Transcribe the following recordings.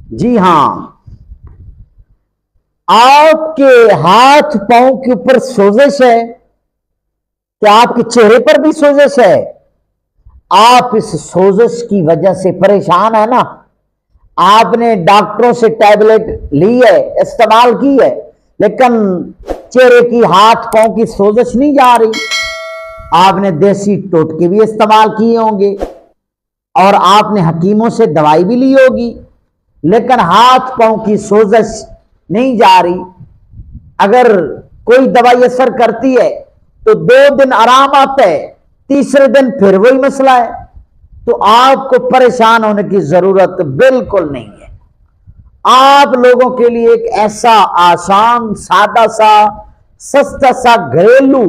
جی ہاں، آپ کے ہاتھ پاؤں کے اوپر سوزش ہے، کیا آپ کے چہرے پر بھی سوزش ہے؟ آپ اس سوزش کی وجہ سے پریشان ہے نا؟ آپ نے ڈاکٹروں سے ٹیبلٹ لی ہے، استعمال کی ہے، لیکن چہرے کی ہاتھ پاؤں کی سوزش نہیں جا رہی۔ آپ نے دیسی ٹوٹکے بھی استعمال کیے ہوں گے اور آپ نے حکیموں سے دوائی بھی لی ہوگی، لیکن ہاتھ پاؤں کی سوزش نہیں جا رہی۔ اگر کوئی دوائی اثر کرتی ہے تو 2 دن آرام آتا ہے، تیسرے دن پھر وہی مسئلہ ہے۔ تو آپ کو پریشان ہونے کی ضرورت بالکل نہیں ہے۔ آپ لوگوں کے لیے ایک ایسا آسان، سادہ سا، سستا سا گھریلو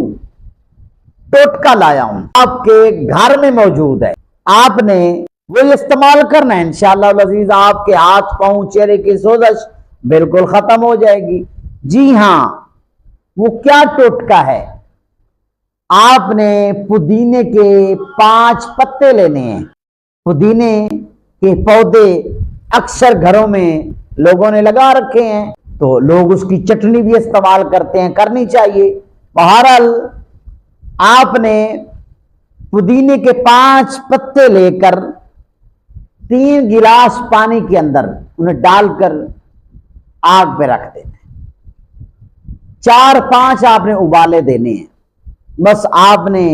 ٹوٹکا لایا ہوں، آپ کے گھر میں موجود ہے، آپ نے وہی استعمال کرنا ہے۔ انشاءاللہ العزیز آپ کے ہاتھ پاؤں چہرے کی سوزش بالکل ختم ہو جائے گی۔ جی ہاں، وہ کیا ٹوٹکا ہے؟ آپ نے پودینے کے 5 پتے لینے ہیں۔ پودینے کے پودے اکثر گھروں میں لوگوں نے لگا رکھے ہیں، تو لوگ اس کی چٹنی بھی استعمال کرتے ہیں، کرنی چاہیے۔ بہرحال آپ نے پودینے کے 5 پتے لے کر 3 گلاس پانی کے اندر انہیں ڈال کر آگ پہ رکھ دینا ہے۔ 4-5 آپ نے ابالے دینے ہیں۔ بس آپ نے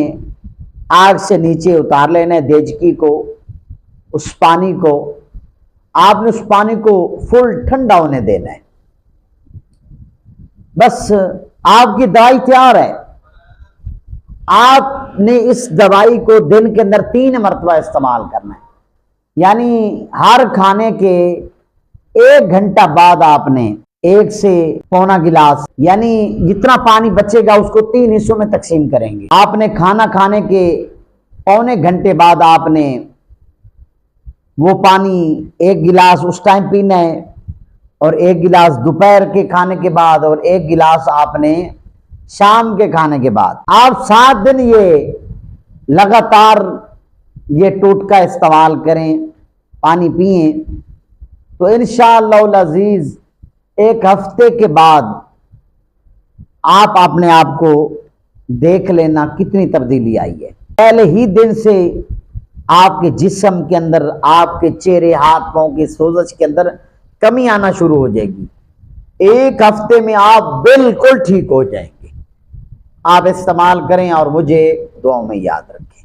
آگ سے نیچے اتار لینا ہے دیچکی کو، اس پانی کو آپ نے اس پانی کو فل ٹھنڈا ہونے دینا ہے۔ بس آپ کی دوائی تیار ہے۔ آپ نے اس دوائی کو دن کے اندر 3 مرتبہ استعمال کرنا ہے، یعنی ہر کھانے کے 1 گھنٹہ بعد آپ نے 1 سے پونا گلاس، یعنی جتنا پانی بچے گا اس کو 3 حصوں میں تقسیم کریں گے۔ آپ نے کھانا کھانے کے پونے گھنٹے بعد آپ نے وہ پانی 1 گلاس اس ٹائم پینا ہے، اور 1 گلاس دوپہر کے کھانے کے بعد، اور 1 گلاس آپ نے شام کے کھانے کے بعد۔ آپ 7 دن یہ لگاتار یہ ٹوٹکا استعمال کریں، پانی پئیں، تو انشاءاللہ العزیز 1 ہفتے کے بعد آپ اپنے آپ کو دیکھ لینا کتنی تبدیلی آئی ہے۔ پہلے ہی دن سے آپ کے جسم کے اندر، آپ کے چہرے ہاتھ پاؤں کی سوزش کے اندر کمی آنا شروع ہو جائے گی۔ 1 ہفتے میں آپ بالکل ٹھیک ہو جائیں گے۔ آپ استعمال کریں اور مجھے دعاؤں میں یاد رکھیں۔